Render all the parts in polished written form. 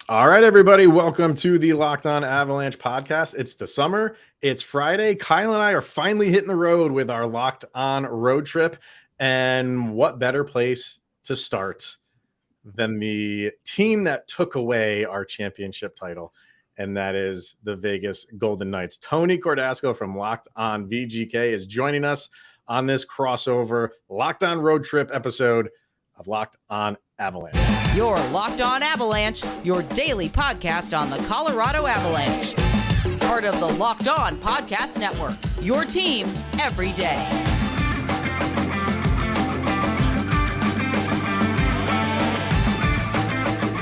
All right, everybody, welcome to the Locked On Avalanche podcast. It's the summer. It's Friday. Kyle and I are finally hitting the road with our Locked On road trip. And what better place to start than the team that took away our championship title, and that is the Vegas Golden Knights. Tony Cordasco from Locked On VGK is joining us on this crossover Locked On road trip episode of Locked On Avalanche. Your Locked On Avalanche, your daily podcast on the Colorado Avalanche. Part of the Locked On Podcast Network, your team every day.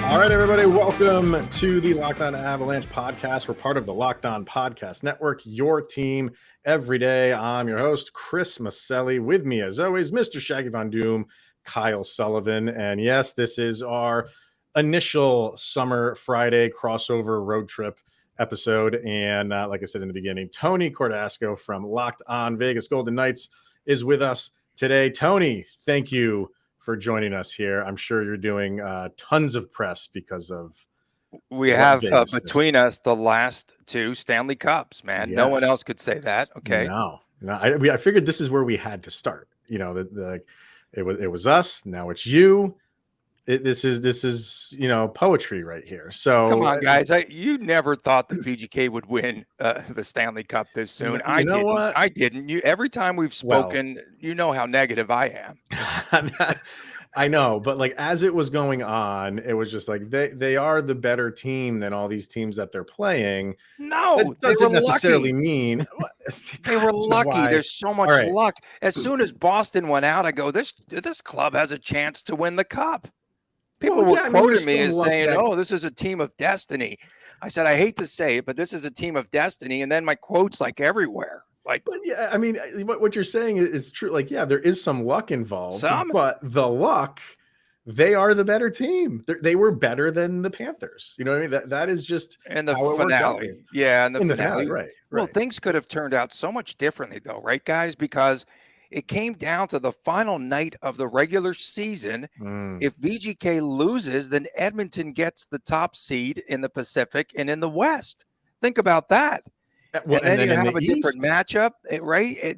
All right, everybody, welcome to the Locked On Avalanche podcast. We're part of the Locked On Podcast Network, your team every day. I'm your host, Chris Maselli. With me, as always, Mr. Shaggy Von Doom, Kyle Sullivan. And yes, this is our initial summer Friday crossover road trip episode. And like I said in the beginning, Tony Cordasco from Locked On Vegas Golden Knights is with us today. Tony, thank you for joining us here. I'm sure you're doing tons of press because of we have between us the last two Stanley Cups, man. Yes. No one else could say that. Okay. No, I figured this is where we had to start. You know, it was us. Now it's you. This is poetry right here. So come on, guys. You never thought the VGK would win the Stanley Cup this soon. I didn't. You every time we've spoken, you know how negative I am. I know, but like as it was going on, it was just like they are the better team than all these teams that they're playing. No, that doesn't necessarily mean they were lucky. Why. There's so much luck. As soon as Boston went out, I go, this club has a chance to win the cup. People were quoting me as saying, "Oh, this is a team of destiny." I said, "I hate to say it, but this is a team of destiny." And then my quotes like everywhere. Like, but yeah, I mean, what you're saying is true. Like, yeah, there is some luck involved, but the luck, they are the better team. They were better than the Panthers. You know what I mean? That is just and the finale. Yeah, and the finale. Right. Well, things could have turned out so much differently, though, right, guys? Because it came down to the final night of the regular season. If VGK loses, then Edmonton gets the top seed in the Pacific and in the West. Think about that. Well, and then you have a different matchup, right?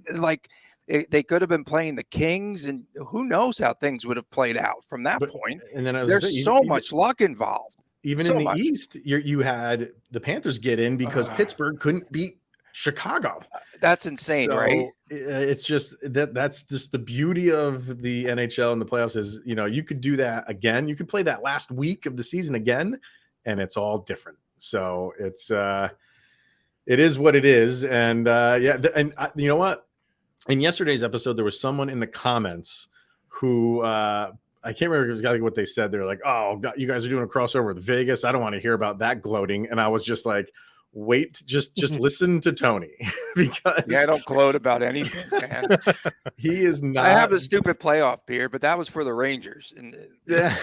They could have been playing the Kings, and who knows how things would have played out from that point. And then there's so much luck involved. Even in the East, you had the Panthers get in because Pittsburgh couldn't beat Chicago. That's insane, right? It's just that's just the beauty of the NHL and the playoffs is, you could do that again. You could play that last week of the season again, and it's all different. So it is what it is. And you know what? In yesterday's episode, there was someone in the comments who I can't remember exactly what they said. They're like, "Oh, God, you guys are doing a crossover with Vegas. I don't want to hear about that gloating." And I was just like, wait, just listen to Tony because I don't gloat about anything, man. He is not. I have the stupid playoff beer, but that was for the Rangers. And yeah,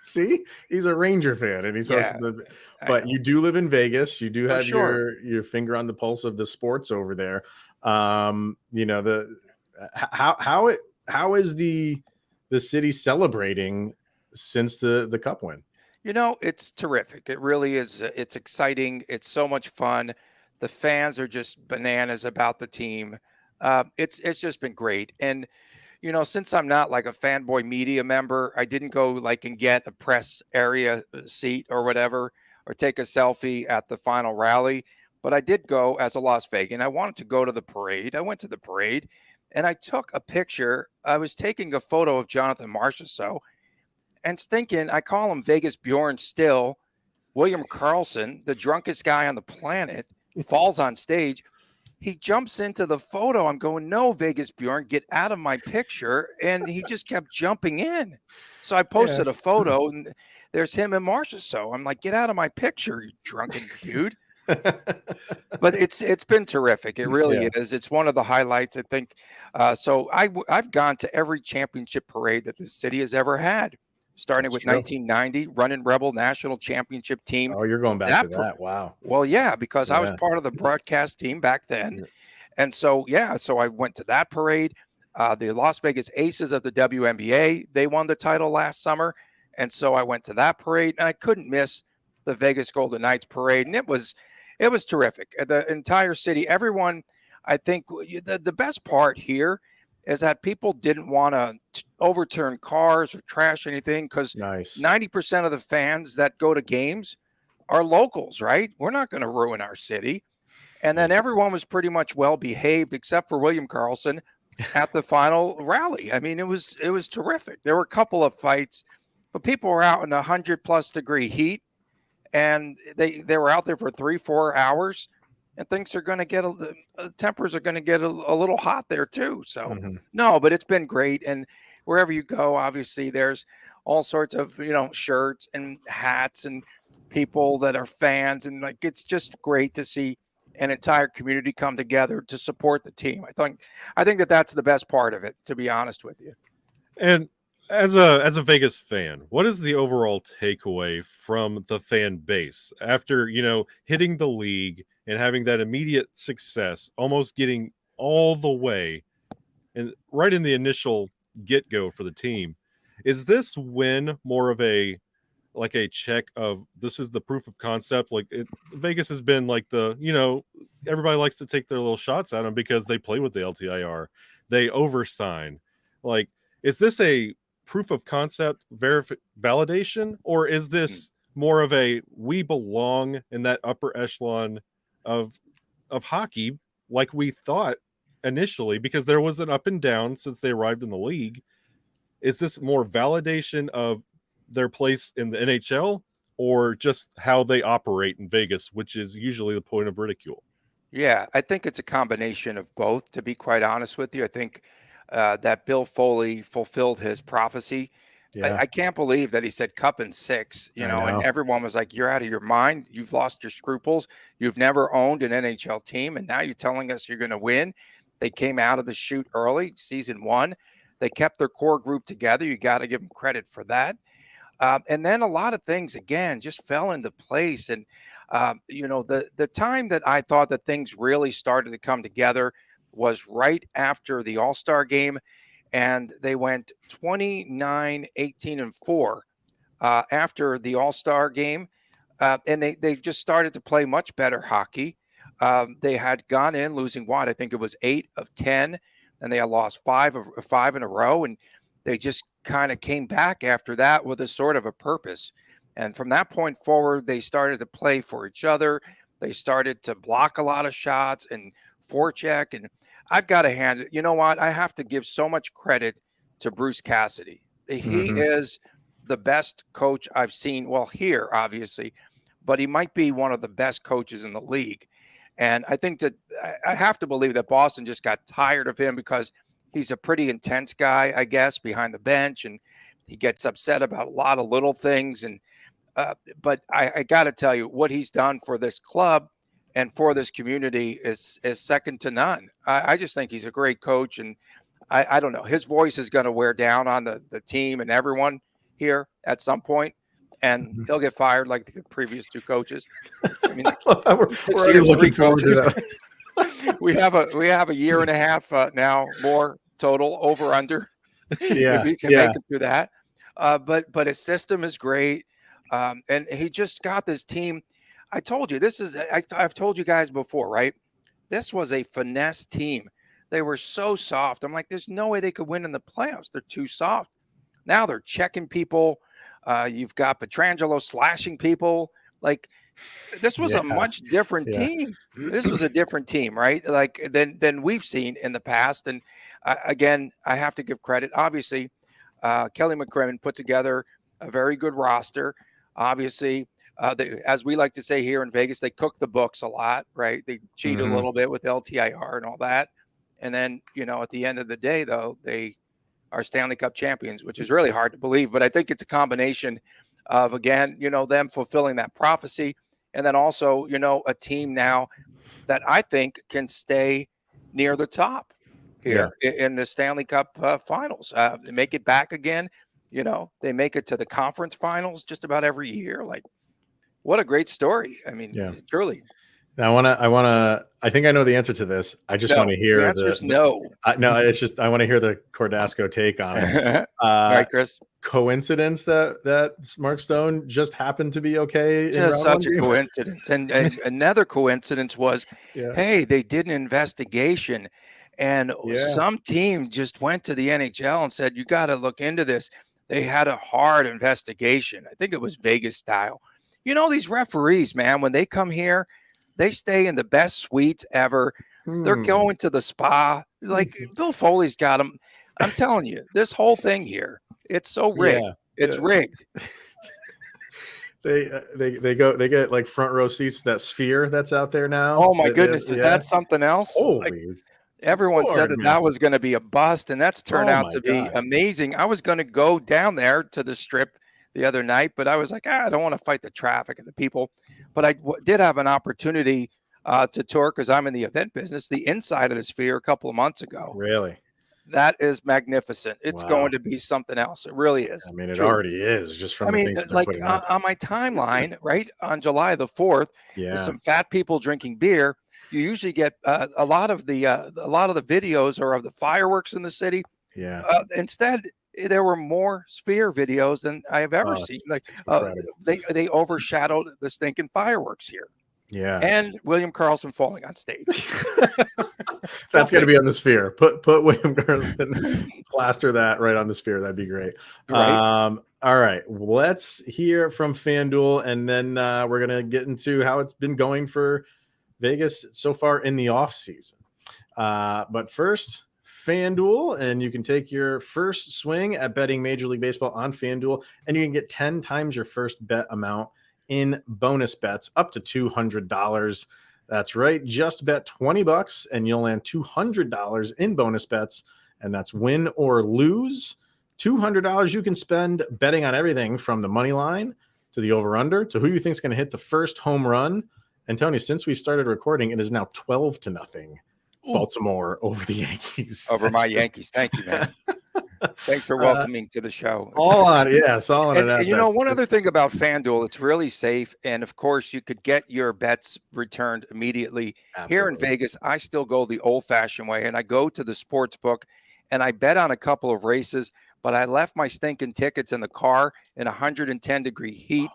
see, he's a Ranger fan, and he's but you do live in Vegas. You do have your finger on the pulse of the sports over there. How is the city celebrating since the Cup win? It's terrific. It really is. It's exciting. It's so much fun. The fans are just bananas about the team. It's just been great. And, since I'm not like a fanboy media member, I didn't go and get a press area seat or whatever, or take a selfie at the final rally. But I did go as a Las Vegan. I wanted to go to the parade. I went to the parade and I took a picture. I was taking a photo of Jonathan Marchessault. And stinking, I call him Vegas Bjorn still. William Karlsson, the drunkest guy on the planet, falls on stage. He jumps into the photo. I'm going, no, Vegas Bjorn, get out of my picture. And he just kept jumping in. So I posted a photo, and there's him and Marchessault. I'm like, get out of my picture, you drunken dude. But it's been terrific. It really is. It's one of the highlights, I think. So I've gone to every championship parade that this city has ever had. Starting with 1990, running Rebel National Championship team. Oh, you're going back to that. Wow. Well, yeah, because I was part of the broadcast team back then. And so I went to that parade. The Las Vegas Aces of the WNBA, they won the title last summer. And so I went to that parade, and I couldn't miss the Vegas Golden Knights parade, and it was terrific. The entire city, everyone. I think the best part here is that people didn't want to overturn cars or trash anything, because Nice. 90% of the fans that go to games are locals, right? We're not going to ruin our city. And then everyone was pretty much well behaved except for William Karlsson at the final rally. I mean, it was terrific. There were a couple of fights, but people were out in 100+ degree heat, and they were out there for 3-4 hours, and things are going to get tempers are going to get a little hot there too. So no, but it's been great. And wherever you go, obviously there's all sorts of shirts and hats and people that are fans, and like it's just great to see an entire community come together to support the team. I think that that's the best part of it, to be honest with you. And as a Vegas fan, what is the overall takeaway from the fan base after, hitting the league and having that immediate success, almost getting all the way and right in the initial get-go for the team? Is this win more of a check of this is the proof of concept? Vegas has been like everybody likes to take their little shots at them because they play with the LTIR, they oversign. Is this a proof of concept validation, or is this more of a we belong in that upper echelon of hockey like we thought initially, because there was an up and down since they arrived in the league? Is this more validation of their place in the NHL, or just how they operate in Vegas, which is usually the point of ridicule? Yeah, I think it's a combination of both, to be quite honest with you. I think that Bill Foley fulfilled his prophecy. Yeah. I can't believe that he said cup and six, I know. and everyone was like, you're out of your mind. You've lost your scruples. You've never owned an NHL team, and now you're telling us you're going to win. They came out of the chute early, season one. They kept their core group together. You got to give them credit for that. And then a lot of things, again, just fell into place. And, the time that I thought that things really started to come together was right after the All-Star game. And they went 29-18-4 after the All-Star game. And they just started to play much better hockey. They had gone in losing what? I think it was 8 of 10. And they had lost 5 in a row. And they just kind of came back after that with a sort of a purpose. And from that point forward, they started to play for each other. They started to block a lot of shots and forecheck. And I've got to hand it, you know what? I have to give so much credit to Bruce Cassidy. He is the best coach I've seen. Well, here, obviously, but he might be one of the best coaches in the league. And I think that I have to believe that Boston just got tired of him, because he's a pretty intense guy, I guess, behind the bench, and he gets upset about a lot of little things. And but I got to tell you, what he's done for this club and for this community is second to none. I just think he's a great coach, and I don't know, his voice is going to wear down on the team and everyone here at some point, and he'll get fired like the previous two coaches. I mean, we're already looking forward to that. we have a year and a half now more total over under. Yeah, if we can make it through that. But his system is great, and he just got this team. I told you I've told you guys before, right? This was a finesse team. They were so soft. I'm like, there's no way they could win in the playoffs. They're too soft. Now they're checking people. You've got Pietrangelo slashing people. Like, this was a much different team. This was a different team, right? Like than we've seen in the past. And again, I have to give credit. Obviously, Kelly McCrimmon put together a very good roster. Obviously, as we like to say here in Vegas, they cook the books a lot, right? They cheat a little bit with LTIR and all that. And then, at the end of the day, though, they are Stanley Cup champions, which is really hard to believe. But I think it's a combination of, again, them fulfilling that prophecy. And then also, a team now that I think can stay near the top here in the Stanley Cup finals. They make it back again. They make it to the conference finals just about every year. Like, what a great story. I mean, truly. I think I know the answer to this. I just want to hear the answer is no. No, it's just I want to hear the Cordasco take on it. All right, Chris. Coincidence that Mark Stone just happened to be okay in Just round such a one? coincidence. And another coincidence was, Yeah. hey, they did an investigation, and Yeah. some team just went to the NHL and said, you got to look into this. They had a hard investigation. I think it was Vegas style. You know, these referees, man, when they come here, they stay in the best suites ever. They're going to the spa. Like Bill Foley's got them. I'm telling you, this whole thing here, it's so rigged. Yeah. It's rigged. They get like front row seats to that sphere that's out there now. Oh my goodness, is that something else? Holy everyone said Lord, that man. was going to be a bust, and that's turned out to be God. amazing. I was going to go down there to the strip the other night, but I was like, I don't want to fight the traffic and the people. But I did have an opportunity to tour, because I'm in the event business, the inside of the sphere a couple of months ago. Really? That is magnificent. It's going to be something else. It really is. I mean, it already is, just from the things that they're putting out there. On my timeline, right on July the 4th, there's some fat people drinking beer. You usually get a lot of the videos are of the fireworks in the city. Yeah. Instead, there were more sphere videos than I have ever seen. Like they overshadowed the stinking fireworks here. Yeah. And William Karlsson falling on stage. That's got to be on the sphere. Put William Karlsson, plaster that right on the sphere. That'd be great. Right. All right. Let's hear from FanDuel, and then we're going to get into how it's been going for Vegas so far in the offseason. But first, FanDuel, and you can take your first swing at betting Major League Baseball on FanDuel, and you can get 10 times your first bet amount in bonus bets up to $200. That's right. Just bet $20 and you'll land $200 in bonus bets, and that's win or lose. $200 you can spend betting on everything from the money line to the over-under to who you think is going to hit the first home run. And Tony, since we started recording, it is now 12-0 Baltimore over the Yankees. Over my Yankees. Thank you, man. Thanks for welcoming to the show. All on it. And you know, one other thing about FanDuel, it's really safe. And of course, you could get your bets returned immediately. Absolutely. Here in Vegas, I still go the old-fashioned way, and I go to the sports book and I bet on a couple of races, but I left my stinking tickets in the car in 110-degree heat,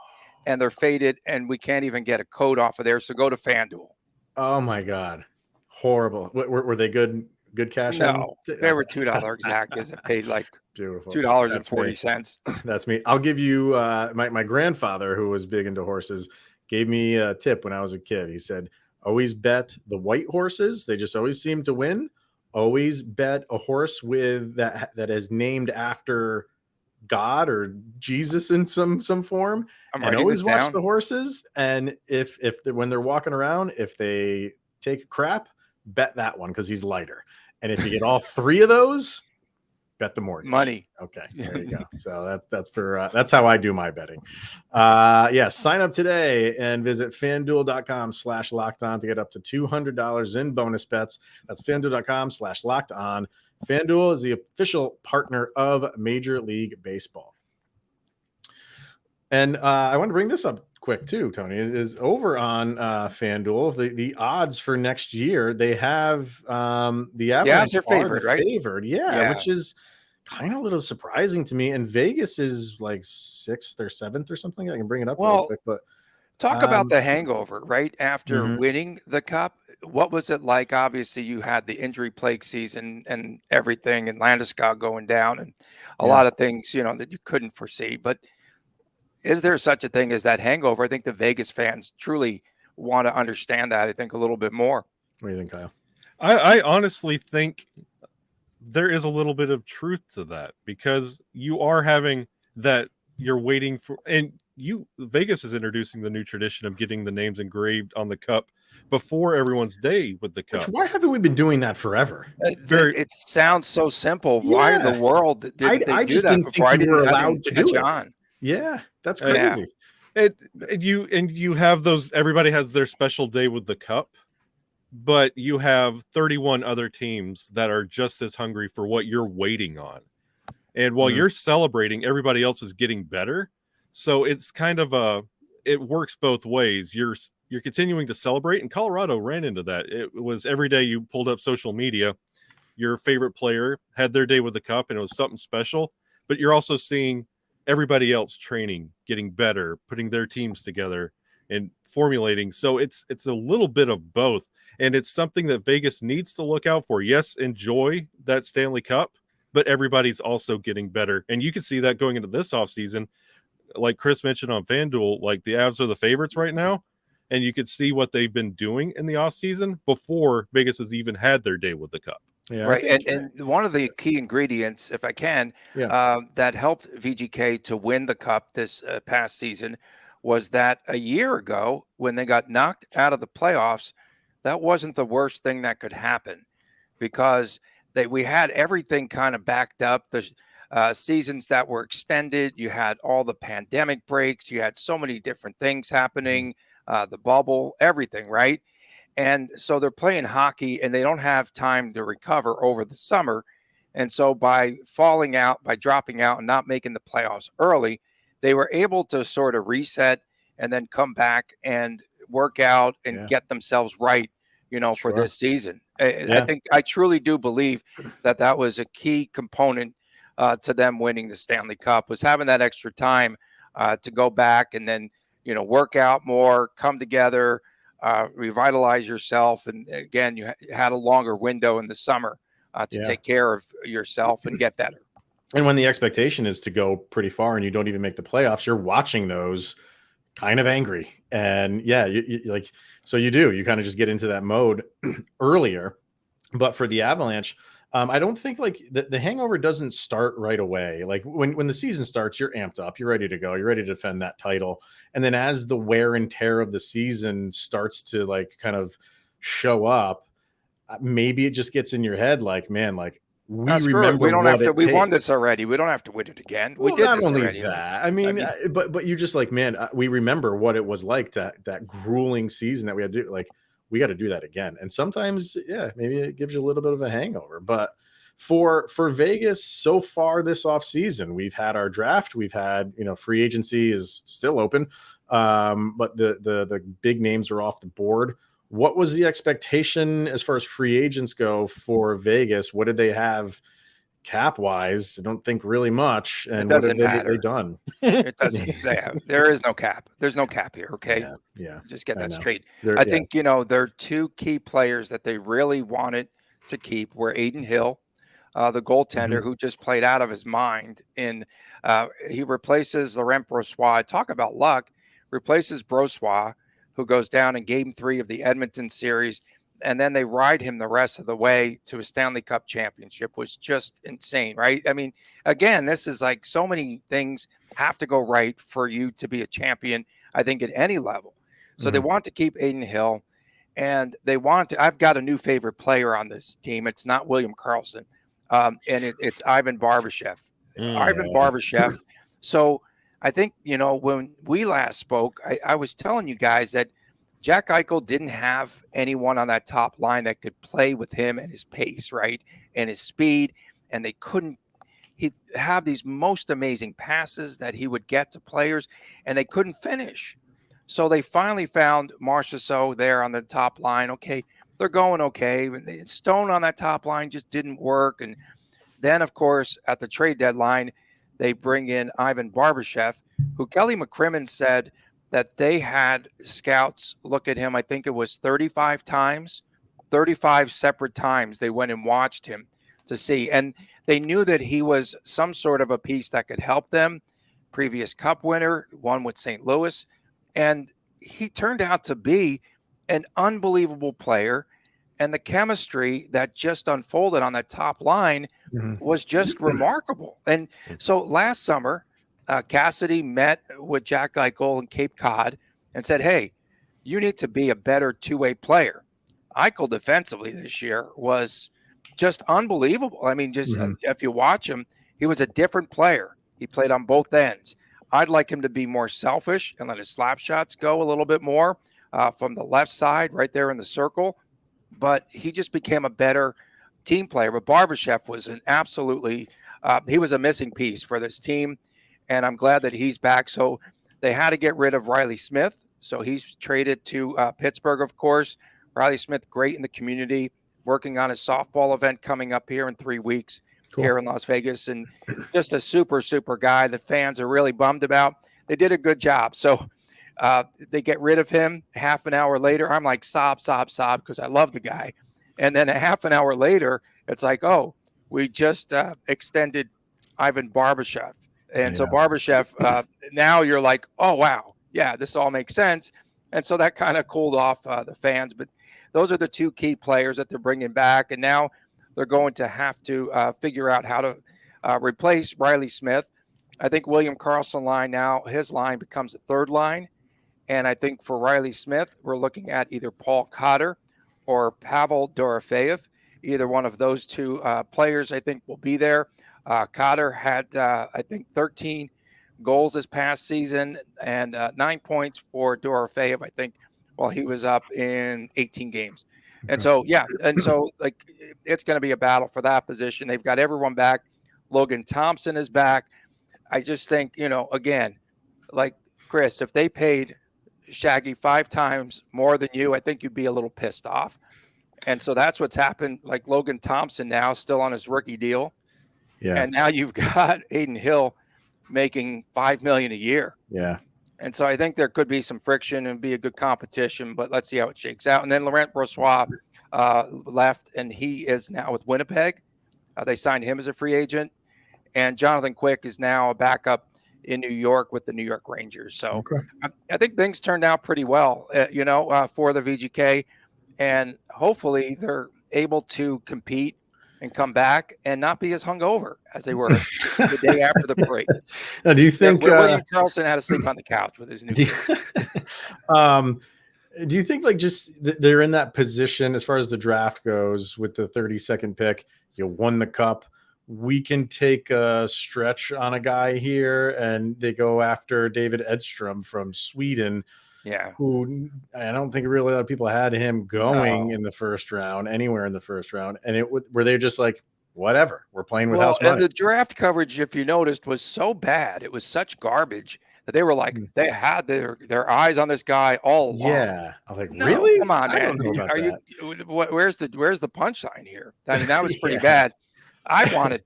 and they're faded, and we can't even get a code off of there. So go to FanDuel. Oh my God. Horrible. Were they good cash? No, they were $2 exact. As it paid like $2.40. That's me. I'll give you my grandfather, who was big into horses, gave me a tip when I was a kid. He said, always bet the white horses. They just always seem to win. Always bet a horse with that is named after God or Jesus in some form. And always watch the horses. And if when they're walking around, if they take a crap, bet that one because he's lighter. And if you get all three of those, bet the mortgage. Money. Okay, there you go. So that's how I do my betting. Sign up today and visit FanDuel.com/lockedon to get up to $200 in bonus bets. That's FanDuel.com/lockedon. FanDuel is the official partner of Major League Baseball. And I want to bring this up quick too, Tony, is over on FanDuel. The odds for next year, they have the Avalanche are favored, right? Favored, which is kind of a little surprising to me. And Vegas is like 6th or 7th or something. I can bring it up real quick, but talk about the hangover, right? After winning the cup, what was it like? Obviously, you had the injury plague season and everything, and Landeskog going down, and a lot of things, that you couldn't foresee. But is there such a thing as that hangover? I think the Vegas fans truly want to understand that, I think, a little bit more. What do you think, Kyle? I honestly think there is a little bit of truth to that, because you are having that you're waiting for, and Vegas is introducing the new tradition of getting the names engraved on the cup before everyone's day with the cup. Why haven't we been doing that forever? It sounds so simple. Why in the world did they do that before? I didn't allowed to do it. On. Yeah, that's crazy. You have those. Everybody has their special day with the cup, but you have 31 other teams that are just as hungry for what you're waiting on. And while you're celebrating, everybody else is getting better. So it's kind of it works both ways. You're you're continuing to celebrate. And Colorado ran into that. It was every day you pulled up social media, your favorite player had their day with the cup, and it was something special. But you're also seeing everybody else training, getting better, putting their teams together and formulating. So it's a little bit of both. And it's something that Vegas needs to look out for. Yes, enjoy that Stanley Cup, but everybody's also getting better. And you can see that going into this offseason. Like Chris mentioned on FanDuel, like the Avs are the favorites right now. And you could see what they've been doing in the offseason before Vegas has even had their day with the cup. Yeah, right. And one of the key ingredients, if I can, that helped VGK to win the cup this past season was that a year ago when they got knocked out of the playoffs, that wasn't the worst thing that could happen because we had everything kind of backed up. The seasons that were extended, you had all the pandemic breaks, you had so many different things happening, the bubble, everything, right? And so they're playing hockey and they don't have time to recover over the summer. And so by falling out, by dropping out and not making the playoffs early, they were able to sort of reset and then come back and work out and get themselves right, for this season. I truly do believe that was a key component to them winning the Stanley Cup, was having that extra time to go back and then, work out more, come together, revitalize yourself. And again, you had a longer window in the summer to take care of yourself and get better. And when the expectation is to go pretty far and you don't even make the playoffs, you're watching those kind of angry. And you kind of just get into that mode earlier. But for the Avalanche, I don't think like the hangover doesn't start right away. Like when the season starts, you're amped up, you're ready to go, you're ready to defend that title. And then as the wear and tear of the season starts to like kind of show up, maybe it just gets in your head like, man, like we remember we don't have to. We won this already. We don't have to win it again. We did this already. That. I mean, but you just like, man, we remember what it was like that grueling season that we had to do. Like, we got to do that again. And sometimes, maybe it gives you a little bit of a hangover. But for Vegas so far this offseason, we've had our draft. We've had, free agency is still open, but the big names are off the board. What was the expectation as far as free agents go for Vegas? What did they have cap wise? I don't think really much. And what have they done? It doesn't. There is no cap. There's no cap here. Okay. Yeah. Just get that straight. I think, there are two key players that they really wanted to keep were Aiden Hill, the goaltender who just played out of his mind. And he replaces Laurent Brossoit. Talk about luck. Replaces Brossoit, who goes down in Game 3 of the Edmonton series, and then they ride him the rest of the way to a Stanley Cup championship. Was just insane, right? I mean, again, this is like so many things have to go right for you to be a champion, I think, at any level. So they want to keep Aiden Hill, and they want to – I've got a new favorite player on this team. It's not William Karlsson, and it's Ivan Barbashev. Ivan Barbashev. So – I think, when we last spoke, I was telling you guys that Jack Eichel didn't have anyone on that top line that could play with him and his pace, right, and his speed, and they couldn't – he'd have these most amazing passes that he would get to players, and they couldn't finish. So they finally found Marchessault there on the top line. Okay, they're going okay. Stone on that top line just didn't work. And then, of course, at the trade deadline – they bring in Ivan Barbashev, who Kelly McCrimmon said that they had scouts look at him. I think it was 35 times, 35 separate times they went and watched him to see. And they knew that he was some sort of a piece that could help them. Previous cup winner, won with St. Louis. And he turned out to be an unbelievable player. And the chemistry that just unfolded on that top line was just remarkable. And so last summer, Cassidy met with Jack Eichel in Cape Cod and said, hey, you need to be a better two-way player. Eichel defensively this year was just unbelievable. I mean, just if you watch him, he was a different player. He played on both ends. I'd like him to be more selfish and let his slap shots go a little bit more from the left side right there in the circle. But he just became a better team player. But Barbashev was an absolutely he was a missing piece for this team, and I'm glad that he's back. So they had to get rid of Riley Smith. So he's traded to Pittsburgh, of course. Riley Smith, great in the community, working on his softball event coming up here in 3 weeks here in Las Vegas. And just a super, super guy that fans are really bummed about. They did a good job. So they get rid of him. Half an hour later, I'm like, sob, because I love the guy. And then a half an hour later, it's like, oh, we just extended Ivan Barbashev. And so Barbashev, now you're like, oh, wow. Yeah, this all makes sense. And so that kind of cooled off the fans. But those are the two key players that they're bringing back. And now they're going to have to figure out how to replace Riley Smith. I think William Karlsson line now, his line becomes a third line. And I think for Riley Smith, we're looking at either Paul Cotter or Pavel Dorofeyev. Either one of those two players, I think, will be there. Cotter had, I think, 13 goals this past season and 9 points for Dorofeyev, I think, while he was up in 18 games. And so, like, it's going to be a battle for that position. They've got everyone back. Logan Thompson is back. I just think, again, like, Chris, if they paid Shaggy 5 times more than you, I think you'd be a little pissed off. And so that's what's happened. Like Logan Thompson now still on his rookie deal. Yeah. And now you've got Aiden Hill making $5 million a year. Yeah. And so I think there could be some friction and be a good competition, but let's see how it shakes out. And then Laurent Brossoit left, and he is now with Winnipeg. They signed him as a free agent. And Jonathan Quick is now a backup in New York with the New York Rangers. So I think things turned out pretty well, for the VGK. And hopefully they're able to compete and come back and not be as hungover as they were the day after the parade. Now, do you think William Karlsson had to sleep on the couch with his new do you think like just they're in that position as far as the draft goes with the 32nd pick? You won the cup. We can take a stretch on a guy here, and they go after David Edstrom from Sweden. Yeah, who I don't think really a lot of people had him going in the first round, anywhere in the first round, and were they just like, whatever, we're playing with house money. And the draft coverage, if you noticed, was so bad. It was such garbage that they were like, they had their eyes on this guy all along. Yeah, I was like, really? Come on, man. I don't know about that. Where's the punchline here? I mean, that was pretty bad. I wanted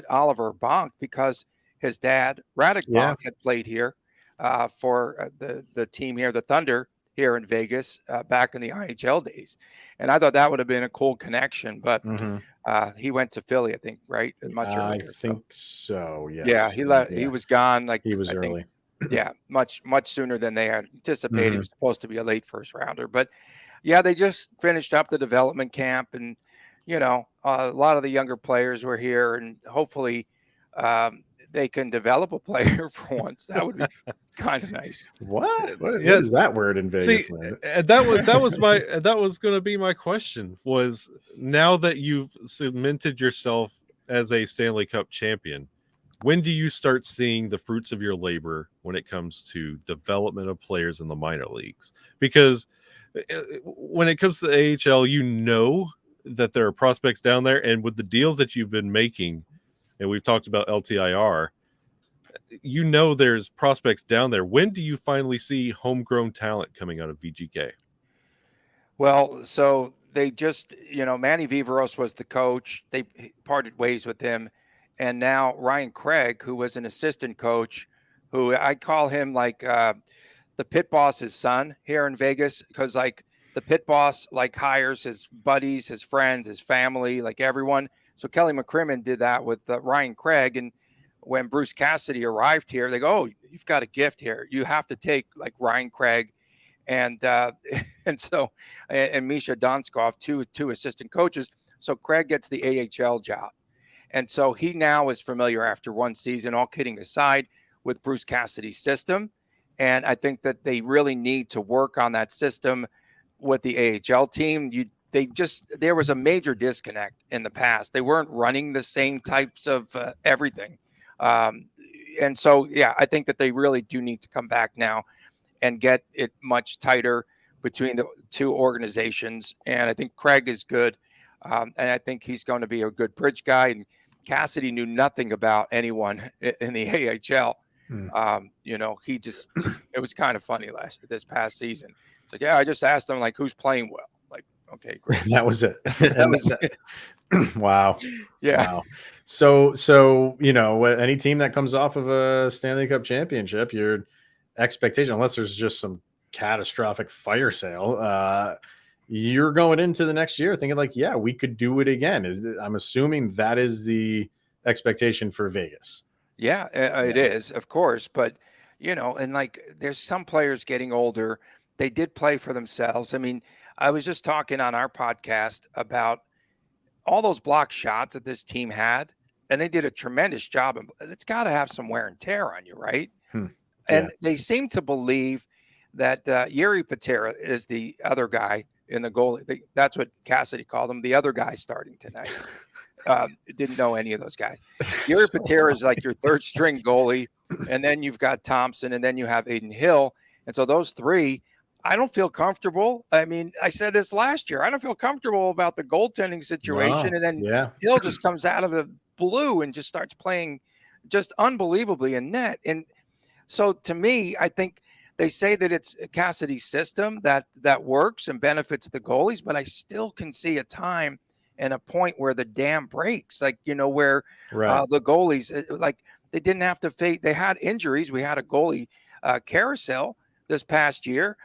Oliver Bonk because his dad, Radek Bonk, had played here. For the team here, the Thunder here in Vegas, back in the IHL days. And I thought that would have been a cool connection, but he went to Philly, I think, right? Much earlier. I think so, yes. Yeah, he left. Yeah. He was gone. Like he was early. Much sooner than they had anticipated. He was supposed to be a late first rounder. But, yeah, they just finished up the development camp. And, a lot of the younger players were here. And hopefully they can develop a player for once. That would be kind of nice. What is that word in Vegas? See, that was going to be my question. Was now that you've cemented yourself as a Stanley Cup champion, when do you start seeing the fruits of your labor when it comes to development of players in the minor leagues? Because when it comes to the AHL, that there are prospects down there, and with the deals that you've been making. And we've talked about LTIR, there's prospects down there. When do you finally see homegrown talent coming out of VGK? Well, so they just, Manny Viveros was the coach. They parted ways with him. And now Ryan Craig, who was an assistant coach, who I call him like the pit boss's son here in Vegas, because like the pit boss hires his buddies, his friends, his family, like everyone. So Kelly McCrimmon did that with Ryan Craig. And when Bruce Cassidy arrived here, they go, oh, you've got a gift here. You have to take like Ryan Craig and Misha Donskov, two assistant coaches. So Craig gets the AHL job. And so he now is familiar after one season, all kidding aside, with Bruce Cassidy's system. And I think that they really need to work on that system with the AHL team. There was a major disconnect in the past. They weren't running the same types of everything. And so, I think that they really do need to come back now and get it much tighter between the two organizations. And I think Craig is good. And I think he's going to be a good bridge guy. And Cassidy knew nothing about anyone in the AHL. He just it was kind of funny this past season. It's like, yeah, I just asked him like who's playing well. Like, okay, great. That was it. That was it. Wow. Yeah. Wow. So any team that comes off of a Stanley Cup championship, your expectation, unless there's just some catastrophic fire sale, you're going into the next year thinking like, yeah, we could do it again. I'm assuming that is the expectation for Vegas. Yeah, it is, of course. But, and like there's some players getting older. They did play for themselves. I mean, I was just talking on our podcast about all those block shots that this team had, and they did a tremendous job. It's got to have some wear and tear on you, right? And they seem to believe that Yuri Patera is the other guy in the goalie. That's what Cassidy called him, the other guy starting tonight. Didn't know any of those guys. Yuri Patera is like your third string goalie, and then you've got Thompson, and then you have Aiden Hill. And so those three, I don't feel comfortable. I mean, I said this last year. I don't feel comfortable about the goaltending situation. No. And then Hill just comes out of the blue and just starts playing just unbelievably in net. And so to me, I think they say that it's Cassidy's system that works and benefits the goalies, but I still can see a time and a point where the dam breaks, like, where the goalies, like they didn't have to face, they had injuries. We had a goalie carousel this past year,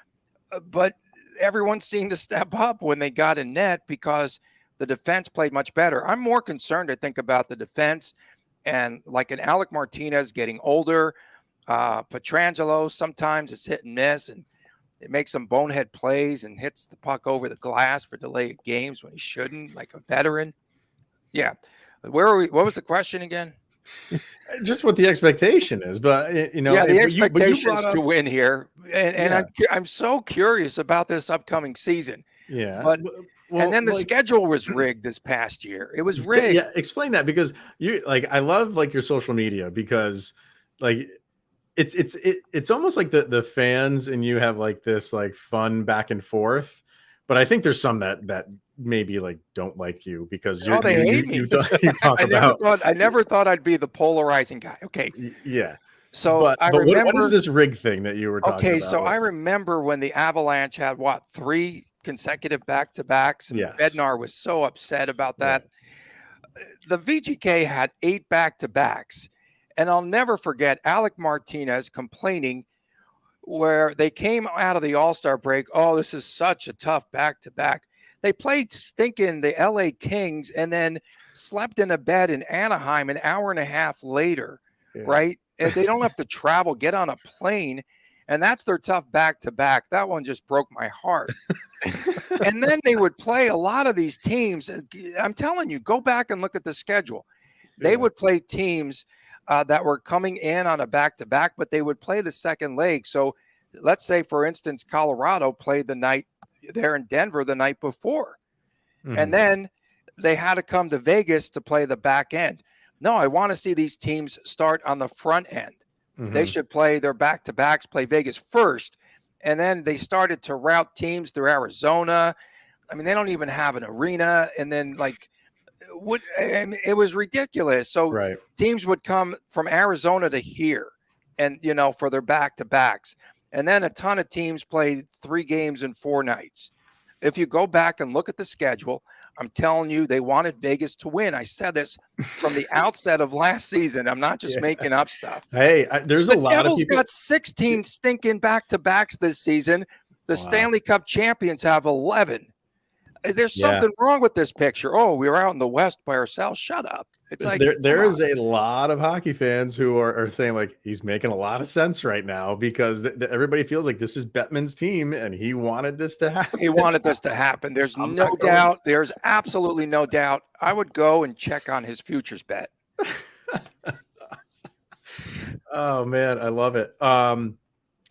but everyone seemed to step up when they got in net because the defense played much better. I'm more concerned, I think, about the defense and like an Alec Martinez getting older. Pietrangelo, sometimes it's hit and miss, and it makes some bonehead plays and hits the puck over the glass for delayed games when he shouldn't, like a veteran. Yeah. Where are we? What was the question again? Just what the expectation is, but the expectation is to win here, and I'm so curious about this upcoming season. Yeah, but and then the schedule was rigged this past year. It was rigged. Yeah, explain that, because I love like your social media, because like it's almost like the fans and you have like this like fun back and forth, but I think there's some that maybe like don't like you because they hate me. You talk about. I never thought I'd be the polarizing guy. Okay. Yeah. So but I remember. What is this rig thing that you were talking about? Okay, so I remember when the Avalanche had 3 consecutive back-to-backs, and Bednar was so upset about that. Yeah. The VGK had 8 back-to-backs, and I'll never forget Alec Martinez complaining where they came out of the All-Star break. Oh, this is such a tough back-to-back. They played stinking the LA Kings and then slept in a bed in Anaheim an hour and a half later, right? And they don't have to travel, get on a plane, and that's their tough back-to-back. That one just broke my heart. And then they would play a lot of these teams. I'm telling you, go back and look at the schedule. They would play teams that were coming in on a back-to-back, but they would play the second leg. So let's say, for instance, Colorado played the night there in Denver the night before. And then they had to come to Vegas to play the back end. No, I want to see these teams start on the front end. They should play their back-to-backs, play Vegas first, and then they started to route teams through Arizona. I mean, they don't even have an arena, and then it was ridiculous. So teams would come from Arizona to here, and for their back-to-backs, and then a ton of teams played 3 games in 4 nights. If you go back and look at the schedule, I'm telling you, they wanted Vegas to win. I said this from the outset of last season. I'm not just making up stuff. Hey, there's a lot Devils of people. Got 16 stinking back-to-backs this season. The Stanley Cup champions have 11. There's something wrong with this picture. Oh, we were out in the West by ourselves. Shut up. It's like there is a lot of hockey fans who are saying like he's making a lot of sense right now because everybody feels like this is Bettman's team and he wanted this to happen. He wanted this to happen. There's no doubt. There's absolutely no doubt. I would go and check on his futures bet. Oh man, I love it.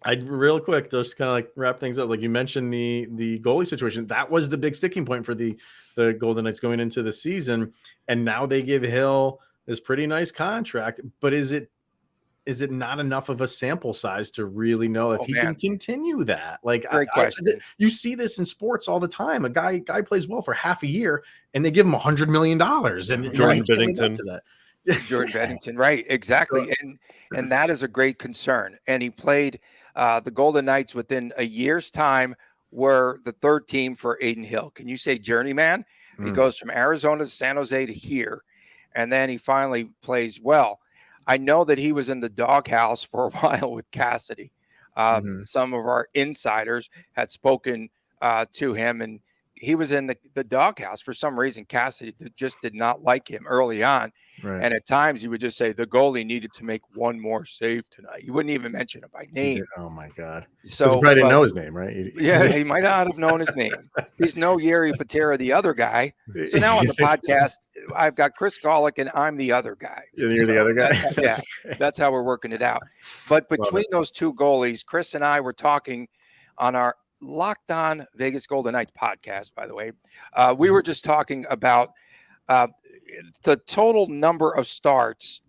I real quick just kind of like wrap things up. Like you mentioned the goalie situation. That was the big sticking point for the Golden Knights going into the season. And now they give Hill this pretty nice contract. But is it not enough of a sample size to really know if he can continue that? Like, great question. You see this in sports all the time. A guy plays well for half a year and they give him $100 million. And Jordan Binnington. To that. Jordan Bennington, right? Exactly, and that is a great concern. And he played the Golden Knights within a year's time. Were the third team for Aiden Hill. Can you say journeyman? He goes from Arizona to San Jose to here, and then he finally plays well. I know that he was in the doghouse for a while with Cassidy. Some of our insiders had spoken to him, and he was in the doghouse for some reason. Cassidy just did not like him early on. Right. And at times he would just say the goalie needed to make one more save tonight. He wouldn't even mention it by name. Oh my God. So he probably didn't know his name, right? Yeah, he might not have known his name. He's no Yeri Patera, the other guy. So now on the podcast, I've got Chris Golick and I'm the other guy. You're the other guy. Yeah, that's how we're working it out. But between those two goalies, Chris and I were talking on our Locked On Vegas Golden Knights podcast, by the way. We were just talking about the total number of starts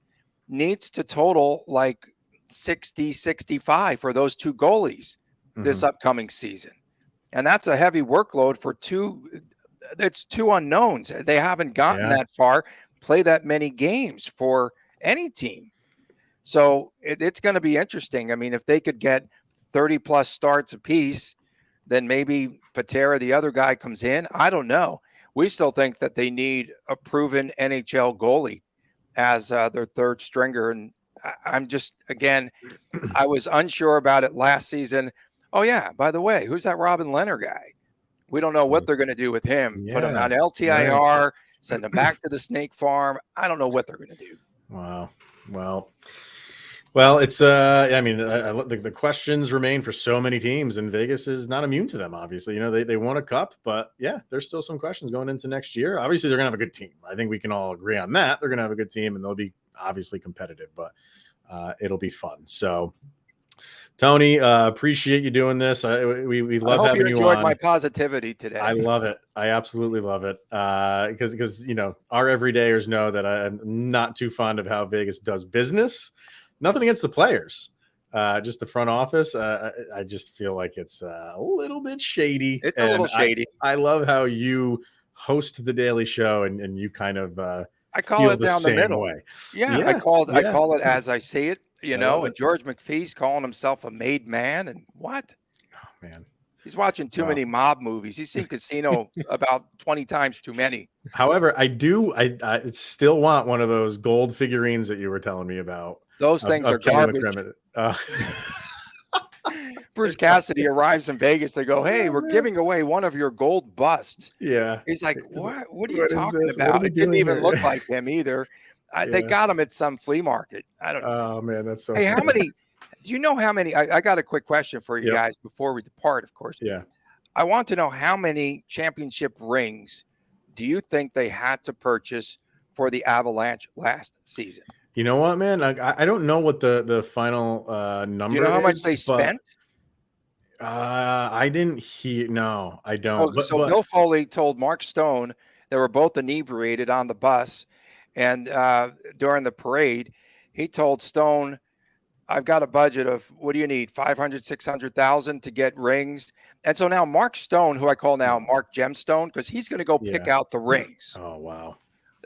needs to total like 60, 65 for those two goalies this upcoming season. And that's a heavy workload for it's two unknowns. They haven't gotten that far, play that many games for any team. So it's going to be interesting. I mean, if they could get 30 plus starts apiece, then maybe Patera, the other guy, comes in. I don't know. We still think that they need a proven NHL goalie as their third stringer. And I'm just, again, I was unsure about it last season. Oh, yeah, by the way, who's that Robin Lehner guy? We don't know what they're going to do with him. Put him on LTIR, send him back to the snake farm. I don't know what they're going to do. Wow. Well, it's I mean, the questions remain for so many teams, and Vegas is not immune to them. Obviously, they won a cup, but yeah, there's still some questions going into next year. Obviously, they're gonna have a good team. I think we can all agree on that. They're gonna have a good team, and they'll be obviously competitive, but it'll be fun. So, Tony, appreciate you doing this. We love having you on. I hope you enjoyed my positivity today. I love it. I absolutely love it. Because our everydayers know that I'm not too fond of how Vegas does business. Nothing against the players, just the front office. I just feel like it's a little bit shady. It's a little shady. I love how you host the Daily Show and you kind of I call it down the middle. Way. Yeah, I call it as I see it. And George McPhee's calling himself a made man, and what? Oh man. He's watching too many mob movies. He's seen Casino about 20 times too many. However, I still want one of those gold figurines that you were telling me about. Those things are garbage. Bruce Cassidy arrives in Vegas. They go, "Hey, we're giving away one of your gold busts." Yeah. He's like, "What? What are you talking about?" It didn't even look like him either. They got him at some flea market. I don't know. Oh man, that's so. Hey, how many? Do you know how many? I got a quick question for you guys before we depart. Of course. Yeah. I want to know how many championship rings do you think they had to purchase for the Avalanche last season? You know what, man? I don't know what the final number. Do you know how much is, they spent? I didn't hear. No, I don't. So Bill Foley told Mark Stone they were both inebriated on the bus, and during the parade, he told Stone, "I've got a budget of what do you need? 500, 600,000 to get rings." And so now Mark Stone, who I call now Mark Gemstone, because he's going to go pick out the rings. Oh wow.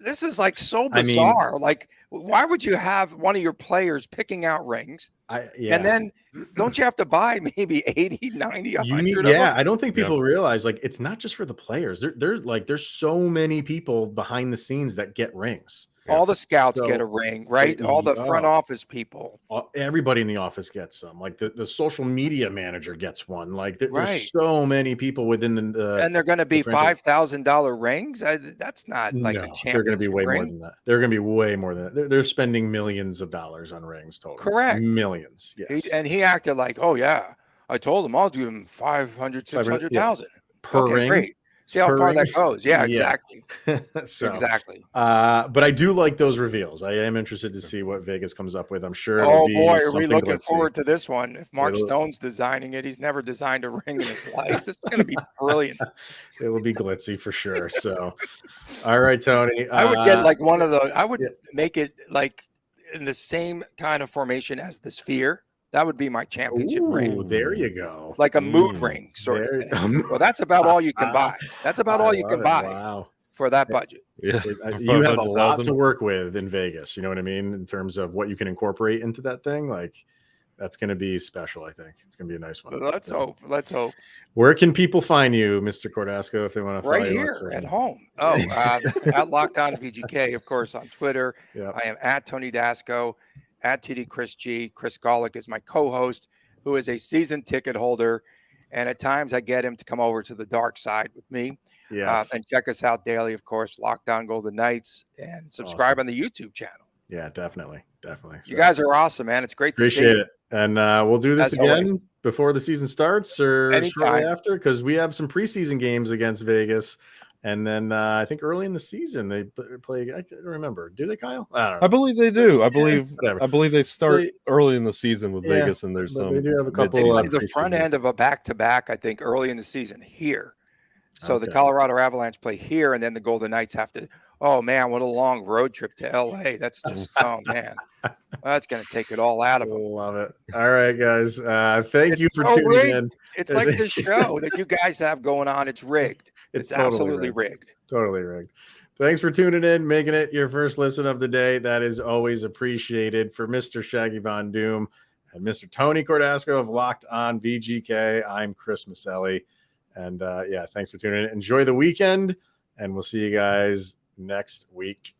This is like so bizarre. Like, why would you have one of your players picking out rings? And then don't you have to buy maybe 80, 90, 100 of them? I don't think people realize, like, it's not just for the players. There's so many people behind the scenes that get rings. All the scouts get a ring, right? All the front office people. Everybody in the office gets some. Like the social media manager gets one. Like there's so many people within the and they're going to be $5,000 rings. That's not like a championship. They're going to be way more than that. They're going to be way more than that. They're spending millions of dollars on rings total. Correct. Millions. Yes. He acted like, oh yeah, I told him I'll give him 500, 600,000 per ring. Great. See how far that goes. Yeah, exactly. Exactly. But I do like those reveals. I am interested to see what Vegas comes up with. I'm sure. Oh boy, are we looking forward to this one? If Mark Stone's designing it, he's never designed a ring in his life. This is going to be brilliant. It will be glitzy for sure. So, all right, Tony. I would get like one of those. I would make it like in the same kind of formation as the sphere. That would be my championship ring. There you go. Like a mood ring, sort of thing. Well, that's about all you can buy. That's about all you can buy. Wow. for that budget. Yeah, You have a lot 500,000. to work with in Vegas. You know what I mean? In terms of what you can incorporate into that thing. Like, that's going to be special. I think it's going to be a nice one. Let's hope. Let's hope. Where can people find you, Mr. Cordasco, if they want to follow Right you on here social? at home. Oh, at Locked On VGK, of course, on Twitter. Yep. I am at Tony Dasco, at TD Chris G. Chris Golick is my co-host, who is a season ticket holder. And at times I get him to come over to the dark side with me. Yes. And check us out daily, of course, Locked On Golden Knights, and subscribe on the YouTube channel. Yeah, definitely. You guys are awesome, man. It's great to see you. Appreciate it. And we'll do this As again always. before the season starts or shortly Anytime. after, because we have some preseason games against Vegas. And then I think early in the season they play. I can't remember. Do they, Kyle? I don't know. I believe they do. I whatever. believe they start early in the season with Yeah, Vegas, and there's but some. they do have a They couple play of the front end of a back-to-back, I think, early in the season here. So the Okay. Colorado Avalanche play here, and then the Golden Knights have to. Oh man, what a long road trip to LA. That's just oh man, that's going to take it all out of them. Love it. All right, guys. Thank you for so tuning rigged. in. It's like this show that you guys have going on. It's rigged. It's totally absolutely rigged. Totally rigged. Thanks for tuning in, making it your first listen of the day. That is always appreciated. For Mr. Shaggy Von Doom and Mr. Tony Cordasco of Locked On VGK, I'm Chris Maselli. And thanks for tuning in. Enjoy the weekend, and we'll see you guys next week.